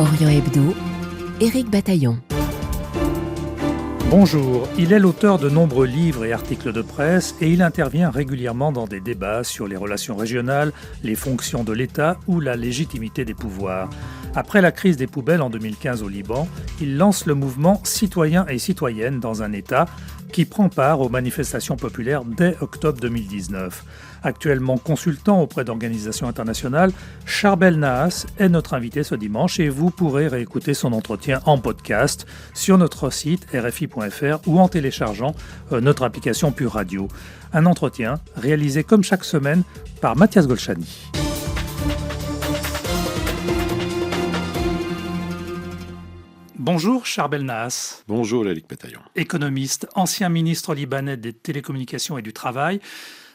Orient Hebdo, Éric Bataillon. Bonjour, il est l'auteur de nombreux livres et articles de presse et il intervient régulièrement dans des débats sur les relations régionales, les fonctions de l'État ou la légitimité des pouvoirs. Après la crise des poubelles en 2015 au Liban, il lance le mouvement Citoyens et Citoyennes dans un État qui prend part aux manifestations populaires dès octobre 2019. Actuellement consultant auprès d'organisations internationales, Charbel Nahas est notre invité ce dimanche et vous pourrez réécouter son entretien en podcast sur notre site rfi.fr ou en téléchargeant notre application Pure Radio. Un entretien réalisé comme chaque semaine par Mathias Golchani. Bonjour Charbel Nahas. Bonjour Éric Bataillon. Économiste, ancien ministre libanais des télécommunications et du travail.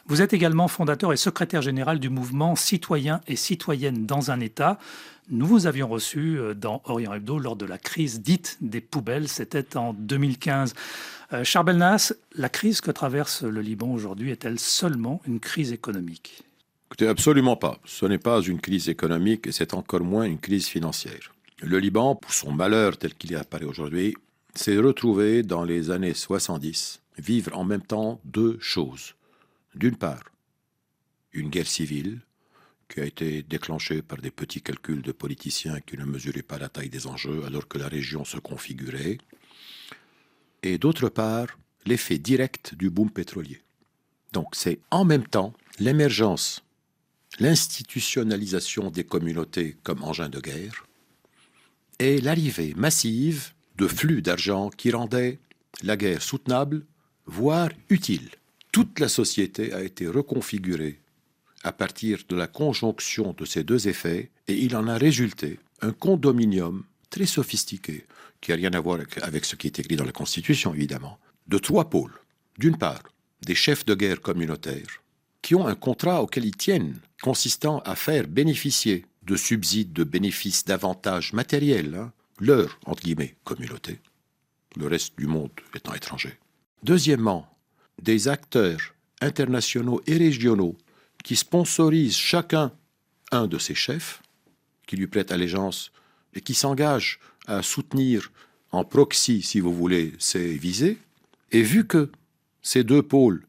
Vous êtes également fondateur et secrétaire général du mouvement Citoyens et Citoyennes dans un État. Nous vous avions reçu dans Orient Hebdo lors de la crise dite des poubelles, c'était en 2015. Charbel Nahas, la crise que traverse le Liban aujourd'hui est-elle seulement une crise économique ? Écoutez, absolument pas. Ce n'est pas une crise économique et c'est encore moins une crise financière. Le Liban, pour son malheur tel qu'il apparaît aujourd'hui, s'est retrouvé dans les années 70 vivre en même temps deux choses. D'une part, une guerre civile qui a été déclenchée par des petits calculs de politiciens qui ne mesuraient pas la taille des enjeux alors que la région se configurait. Et d'autre part, l'effet direct du boom pétrolier. Donc c'est en même temps l'émergence, l'institutionnalisation des communautés comme engin de guerre et l'arrivée massive de flux d'argent qui rendaient la guerre soutenable, voire utile. Toute la société a été reconfigurée à partir de la conjonction de ces deux effets et il en a résulté un condominium très sophistiqué qui n'a rien à voir avec ce qui est écrit dans la Constitution, évidemment, de trois pôles. D'une part, des chefs de guerre communautaires qui ont un contrat auquel ils tiennent, consistant à faire bénéficier de subsides, de bénéfices, d'avantages matériels, leur, entre guillemets, communauté, le reste du monde étant étranger. Deuxièmement, des acteurs internationaux et régionaux qui sponsorisent chacun un de ses chefs, qui lui prêtent allégeance et qui s'engagent à soutenir en proxy, si vous voulez, ses visées. Et vu que ces deux pôles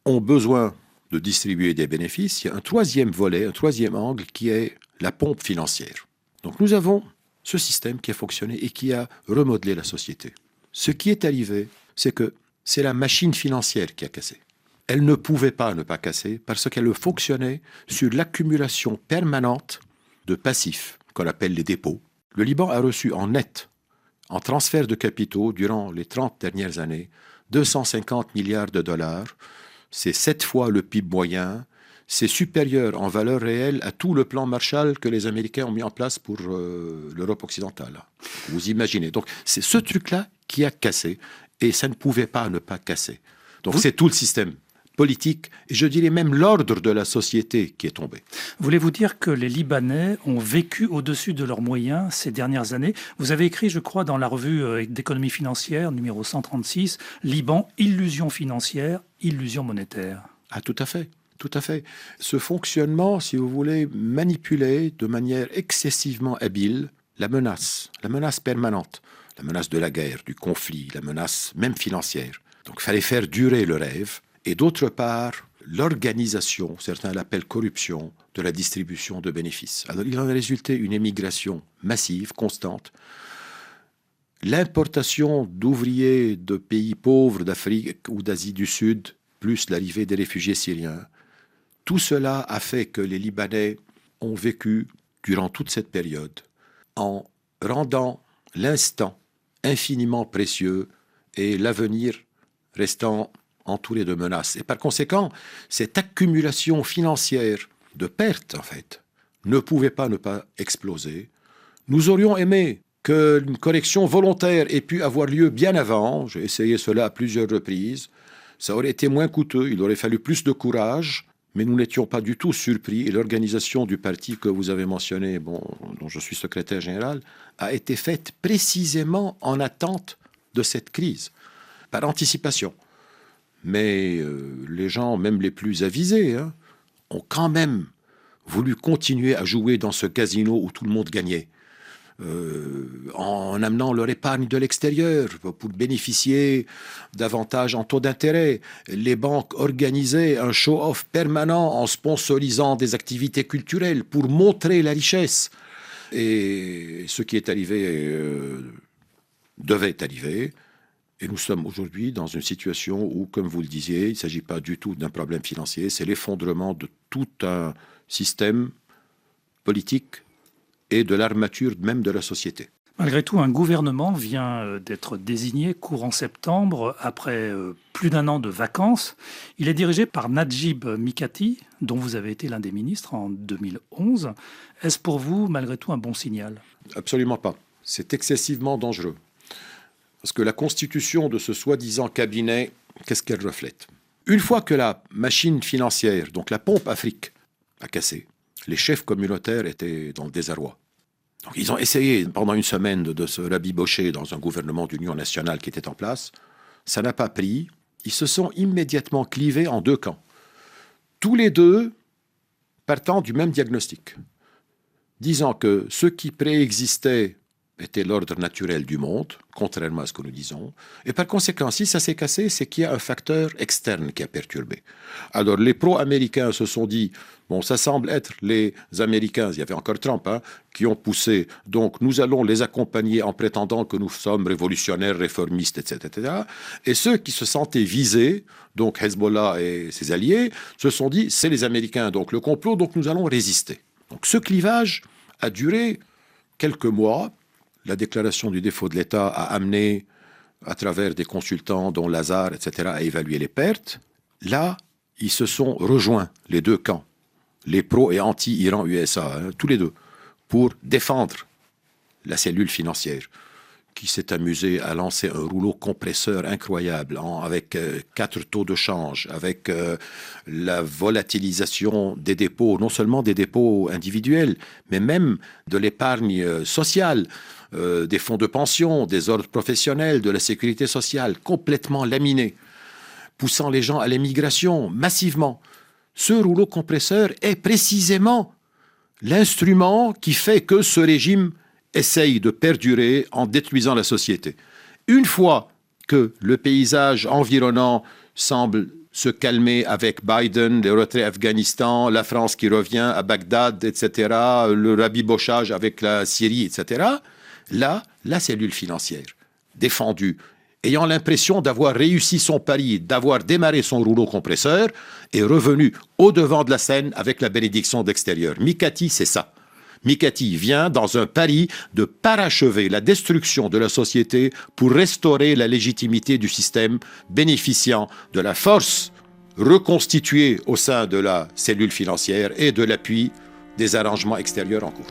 ont besoin de distribuer des bénéfices, il y a un troisième volet, un troisième angle qui est la pompe financière. Donc nous avons ce système qui a fonctionné et qui a remodelé la société. Ce qui est arrivé, c'est que c'est la machine financière qui a cassé. Elle ne pouvait pas ne pas casser parce qu'elle fonctionnait sur l'accumulation permanente de passifs, qu'on appelle les dépôts. Le Liban a reçu en net, en transfert de capitaux, durant les 30 dernières années, 250 milliards de dollars. C'est 7 fois le PIB moyen. C'est supérieur en valeur réelle à tout le plan Marshall que les Américains ont mis en place pour l'Europe occidentale. Vous imaginez. Donc c'est ce truc-là qui a cassé. Et ça ne pouvait pas ne pas casser. Donc c'est tout le système politique, et je dirais même l'ordre de la société qui est tombé. Voulez-vous dire que les Libanais ont vécu au-dessus de leurs moyens ces dernières années ? Vous avez écrit, je crois, dans la revue d'économie financière, numéro 136, Liban, illusion financière, illusion monétaire. Ah, tout à fait. Tout à fait. Ce fonctionnement, si vous voulez, manipulé de manière excessivement habile la menace permanente. La menace de la guerre, du conflit, la menace même financière. Donc il fallait faire durer le rêve. Et d'autre part, l'organisation, certains l'appellent corruption, de la distribution de bénéfices. Alors il en a résulté une émigration massive, constante. L'importation d'ouvriers de pays pauvres d'Afrique ou d'Asie du Sud, plus l'arrivée des réfugiés syriens. Tout cela a fait que les Libanais ont vécu, durant toute cette période, en rendant l'instant infiniment précieux et l'avenir restant entouré de menaces. Et par conséquent, cette accumulation financière de pertes, en fait, ne pouvait pas ne pas exploser. Nous aurions aimé qu'une correction volontaire ait pu avoir lieu bien avant. J'ai essayé cela à plusieurs reprises. Ça aurait été moins coûteux, il aurait fallu plus de courage, mais nous n'étions pas du tout surpris. Et l'organisation du parti que vous avez mentionné, dont je suis secrétaire général, a été faite précisément en attente de cette crise, par anticipation. Mais les gens, même les plus avisés, ont quand même voulu continuer à jouer dans ce casino où tout le monde gagnait. en amenant leur épargne de l'extérieur pour bénéficier davantage en taux d'intérêt. Les banques organisaient un show-off permanent en sponsorisant des activités culturelles pour montrer la richesse. Et ce qui est arrivé devait arriver. Et nous sommes aujourd'hui dans une situation où, comme vous le disiez, il ne s'agit pas du tout d'un problème financier, c'est l'effondrement de tout un système politique et de l'armature même de la société. Malgré tout, un gouvernement vient d'être désigné courant septembre après plus d'un an de vacances. Il est dirigé par Najib Mikati, dont vous avez été l'un des ministres en 2011. Est-ce pour vous, malgré tout, un bon signal ? Absolument pas. C'est excessivement dangereux. Parce que la constitution de ce soi-disant cabinet, qu'est-ce qu'elle reflète ? Une fois que la machine financière, donc la pompe Afrique, a cassé, les chefs communautaires étaient dans le désarroi. Donc, ils ont essayé pendant une semaine de se rabibocher dans un gouvernement d'union nationale qui était en place. Ça n'a pas pris. Ils se sont immédiatement clivés en deux camps. Tous les deux partant du même diagnostic, disant que ce qui préexistait était l'ordre naturel du monde, contrairement à ce que nous disons. Et par conséquent, si ça s'est cassé, c'est qu'il y a un facteur externe qui a perturbé. Alors, les pro-américains se sont dit, bon, ça semble être les Américains, il y avait encore Trump, qui ont poussé, donc nous allons les accompagner en prétendant que nous sommes révolutionnaires, réformistes, etc. Et ceux qui se sentaient visés, donc Hezbollah et ses alliés, se sont dit, c'est les Américains, donc le complot, donc nous allons résister. Donc ce clivage a duré quelques mois. La déclaration du défaut de l'État a amené, à travers des consultants dont Lazare, etc., à évaluer les pertes. Là, ils se sont rejoints, les deux camps, les pro- et anti-Iran-USA, tous les deux, pour défendre la cellule financière, qui s'est amusée à lancer un rouleau compresseur incroyable, avec 4 taux de change, avec la volatilisation des dépôts, non seulement des dépôts individuels, mais même de l'épargne sociale, des fonds de pension, des ordres professionnels, de la sécurité sociale, complètement laminés, poussant les gens à l'émigration massivement. Ce rouleau compresseur est précisément l'instrument qui fait que ce régime essaye de perdurer en détruisant la société. Une fois que le paysage environnant semble se calmer avec Biden, le retrait Afghanistan, la France qui revient à Bagdad, etc., le rabibochage avec la Syrie, etc., là, la cellule financière, défendue, ayant l'impression d'avoir réussi son pari, d'avoir démarré son rouleau compresseur, est revenue au devant de la scène avec la bénédiction d'extérieur. Mikati, c'est ça. Mikati vient dans un pari de parachever la destruction de la société pour restaurer la légitimité du système, bénéficiant de la force reconstituée au sein de la cellule financière et de l'appui des arrangements extérieurs en cours.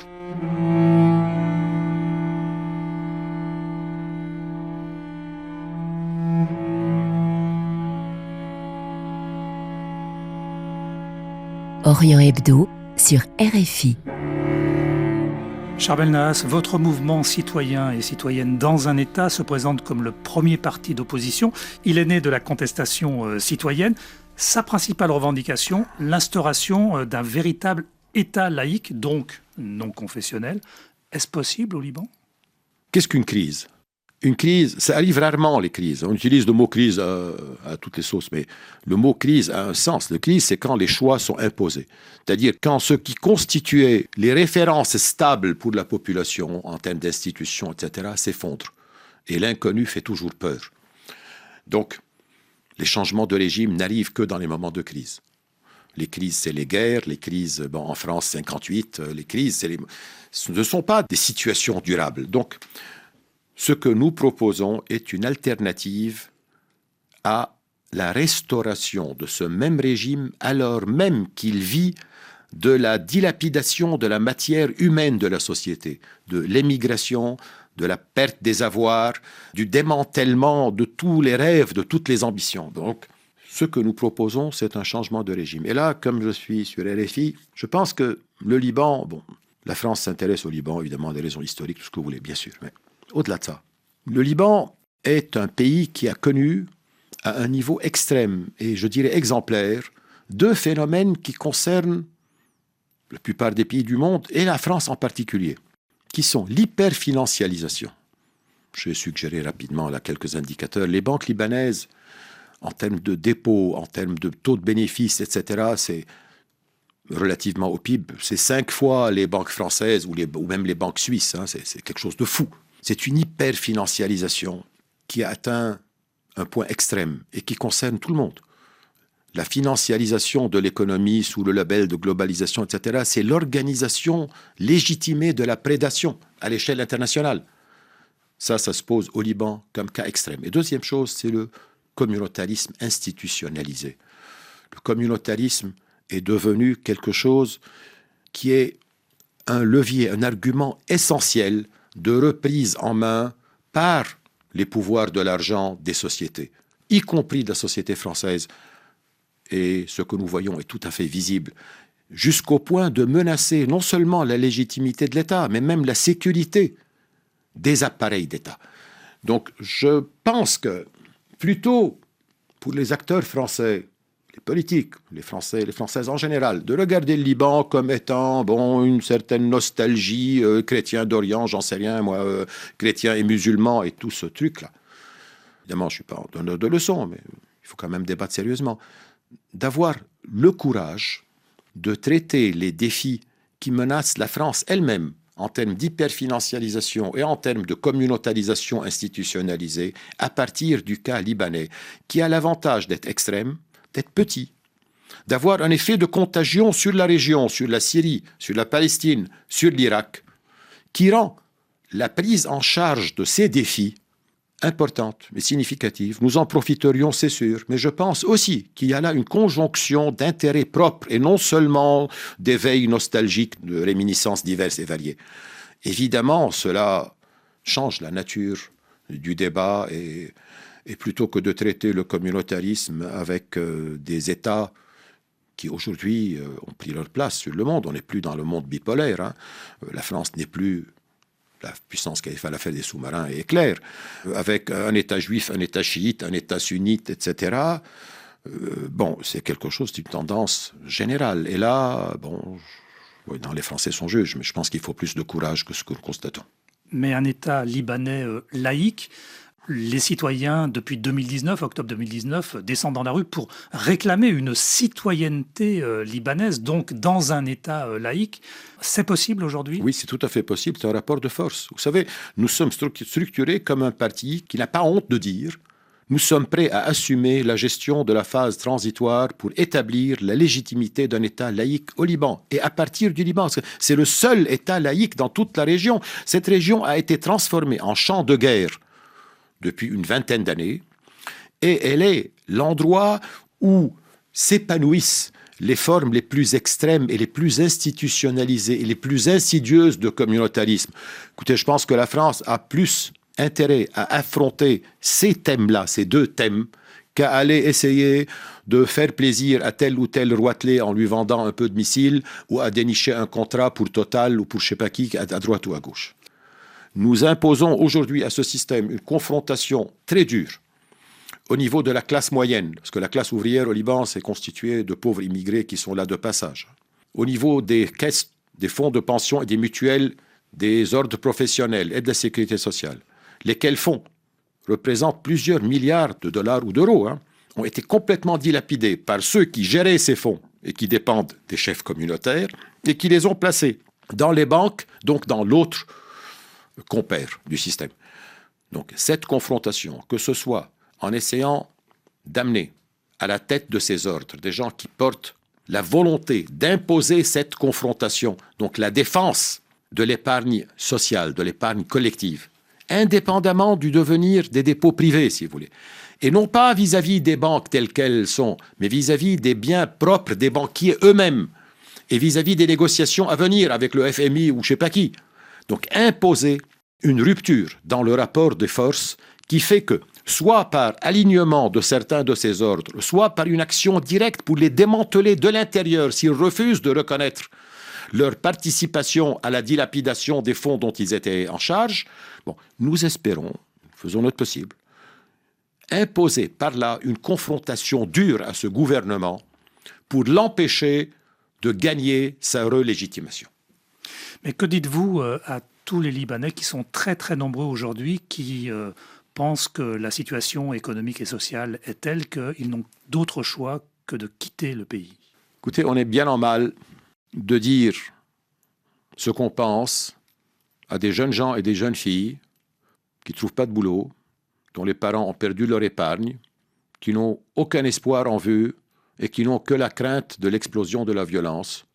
Orient Hebdo sur RFI. Charbel Nahas, votre mouvement citoyen et citoyenne dans un État se présente comme le premier parti d'opposition. Il est né de la contestation citoyenne. Sa principale revendication, l'instauration d'un véritable État laïque, donc non confessionnel. Est-ce possible au Liban ? Qu'est-ce qu'une crise ? Une crise, ça arrive rarement, les crises. On utilise le mot crise à toutes les sauces, mais le mot crise a un sens. La crise, c'est quand les choix sont imposés. C'est-à-dire quand ce qui constituait les références stables pour la population en termes d'institutions, etc., s'effondre. Et l'inconnu fait toujours peur. Donc, les changements de régime n'arrivent que dans les moments de crise. Les crises, c'est les guerres. Les crises, en France, 58, les crises, ce ne sont pas des situations durables. Donc, ce que nous proposons est une alternative à la restauration de ce même régime alors même qu'il vit de la dilapidation de la matière humaine de la société, de l'émigration, de la perte des avoirs, du démantèlement de tous les rêves, de toutes les ambitions. Donc, ce que nous proposons, c'est un changement de régime. Et là, comme je suis sur RFI, je pense que le Liban, la France s'intéresse au Liban, évidemment, des raisons historiques, tout ce que vous voulez, bien sûr, mais au-delà de ça, le Liban est un pays qui a connu, à un niveau extrême et je dirais exemplaire, 2 phénomènes qui concernent la plupart des pays du monde et la France en particulier. qui sont l'hyperfinancialisation. Je vais suggérer rapidement là quelques indicateurs. Les banques libanaises, en termes de dépôts, en termes de taux de bénéfice, etc., c'est relativement au PIB, c'est 5 fois les banques françaises ou même les banques suisses. Hein, c'est quelque chose de fou. C'est une hyperfinancialisation qui a atteint un point extrême et qui concerne tout le monde. La financialisation de l'économie sous le label de globalisation, etc., c'est l'organisation légitimée de la prédation à l'échelle internationale. Ça se pose au Liban comme cas extrême. Et deuxième chose, c'est le communautarisme institutionnalisé. Le communautarisme est devenu quelque chose qui est un levier, un argument essentiel de reprise en main par les pouvoirs de l'argent des sociétés, y compris de la société française. Et ce que nous voyons est tout à fait visible, jusqu'au point de menacer non seulement la légitimité de l'État, mais même la sécurité des appareils d'État. Donc je pense que plutôt pour les acteurs français, les politiques, les Français et les Françaises en général, de regarder le Liban comme étant une certaine nostalgie chrétien d'Orient, j'en sais rien, moi, chrétien et musulman et tout ce truc-là. Évidemment, je ne suis pas donneur de leçons, mais il faut quand même débattre sérieusement. D'avoir le courage de traiter les défis qui menacent la France elle-même en termes d'hyperfinancialisation et en termes de communautarisation institutionnalisée à partir du cas libanais, qui a l'avantage d'être extrême, d'être petit, d'avoir un effet de contagion sur la région, sur la Syrie, sur la Palestine, sur l'Irak, qui rend la prise en charge de ces défis importante mais significative. Nous en profiterions, c'est sûr, mais je pense aussi qu'il y a là une conjonction d'intérêts propres et non seulement d'éveil nostalgique, de réminiscences diverses et variées. Évidemment, cela change la nature du débat et plutôt que de traiter le communautarisme avec des États qui aujourd'hui ont pris leur place sur le monde, on n'est plus dans le monde bipolaire. Hein. La France n'est plus la puissance qui avait fait l'affaire des sous-marins est claire, avec un État juif, un État chiite, un État sunnite, etc. C'est quelque chose d'une tendance générale. Et là, les Français sont juges, mais je pense qu'il faut plus de courage que ce que nous constatons. Mais un État libanais laïque, les citoyens, depuis 2019, octobre 2019, descendent dans la rue pour réclamer une citoyenneté libanaise, donc dans un État laïque. C'est possible aujourd'hui ? Oui, c'est tout à fait possible. C'est un rapport de force. Vous savez, nous sommes structurés comme un parti qui n'a pas honte de dire nous sommes prêts à assumer la gestion de la phase transitoire pour établir la légitimité d'un État laïque au Liban. Et à partir du Liban, c'est le seul État laïque dans toute la région. Cette région a été transformée en champ de guerre depuis une vingtaine d'années, et elle est l'endroit où s'épanouissent les formes les plus extrêmes et les plus institutionnalisées et les plus insidieuses de communautarisme. Écoutez, je pense que la France a plus intérêt à affronter ces thèmes-là, ces deux thèmes, qu'à aller essayer de faire plaisir à tel ou tel roitelet en lui vendant un peu de missiles ou à dénicher un contrat pour Total ou pour je ne sais pas qui, à droite ou à gauche. Nous imposons aujourd'hui à ce système une confrontation très dure au niveau de la classe moyenne, parce que la classe ouvrière au Liban, c'est constitué de pauvres immigrés qui sont là de passage. Au niveau des caisses, des fonds de pension et des mutuelles, des ordres professionnels et de la sécurité sociale, lesquels fonds représentent plusieurs milliards de dollars ou d'euros, ont été complètement dilapidés par ceux qui géraient ces fonds et qui dépendent des chefs communautaires et qui les ont placés dans les banques, donc dans l'autre compère du système. Donc cette confrontation, que ce soit en essayant d'amener à la tête de ces ordres des gens qui portent la volonté d'imposer cette confrontation, donc la défense de l'épargne sociale, de l'épargne collective, indépendamment du devenir des dépôts privés, si vous voulez, et non pas vis-à-vis des banques telles qu'elles sont, mais vis-à-vis des biens propres des banquiers eux-mêmes, et vis-à-vis des négociations à venir avec le FMI ou je ne sais pas qui. Donc imposer une rupture dans le rapport des forces qui fait que, soit par alignement de certains de ces ordres, soit par une action directe pour les démanteler de l'intérieur s'ils refusent de reconnaître leur participation à la dilapidation des fonds dont ils étaient en charge, nous espérons, faisons notre possible, imposer par là une confrontation dure à ce gouvernement pour l'empêcher de gagner sa relégitimation. Mais que dites-vous à tous les Libanais qui sont très très nombreux aujourd'hui, qui pensent que la situation économique et sociale est telle qu'ils n'ont d'autre choix que de quitter le pays. Écoutez, on est bien en mal de dire ce qu'on pense à des jeunes gens et des jeunes filles qui ne trouvent pas de boulot, dont les parents ont perdu leur épargne, qui n'ont aucun espoir en vue et qui n'ont que la crainte de l'explosion de la violence.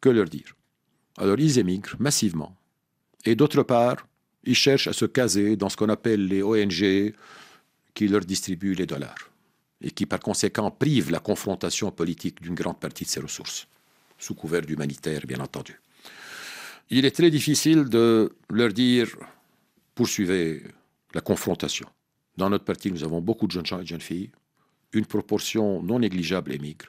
Que leur dire? Alors ils émigrent massivement. Et d'autre part, ils cherchent à se caser dans ce qu'on appelle les ONG qui leur distribuent les dollars et qui par conséquent privent la confrontation politique d'une grande partie de ses ressources, sous couvert d'humanitaire bien entendu. Il est très difficile de leur dire « poursuivez la confrontation ». Dans notre parti, nous avons beaucoup de jeunes gens et de jeunes filles. Une proportion non négligeable émigre.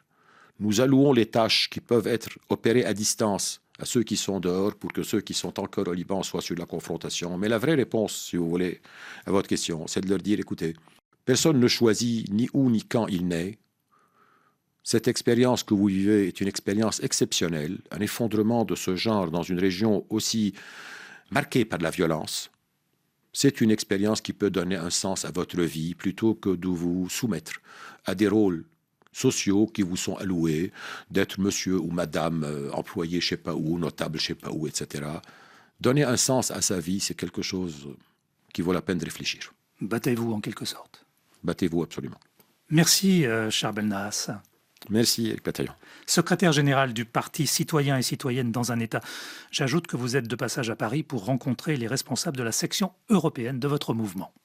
Nous allouons les tâches qui peuvent être opérées à distance à ceux qui sont dehors pour que ceux qui sont encore au Liban soient sur la confrontation. Mais la vraie réponse, si vous voulez, à votre question, c'est de leur dire, écoutez, personne ne choisit ni où ni quand il naît. Cette expérience que vous vivez est une expérience exceptionnelle. Un effondrement de ce genre dans une région aussi marquée par la violence, c'est une expérience qui peut donner un sens à votre vie plutôt que de vous soumettre à des rôles sociaux qui vous sont alloués, d'être monsieur ou madame, employé je ne sais pas où, notable je ne sais pas où, etc. Donner un sens à sa vie, c'est quelque chose qui vaut la peine de réfléchir. Battez-vous en quelque sorte. Battez-vous absolument. Merci, Charles Belnahas. Merci, Éric Bataillon. Secrétaire général du Parti citoyen et citoyenne dans un État. J'ajoute que vous êtes de passage à Paris pour rencontrer les responsables de la section européenne de votre mouvement.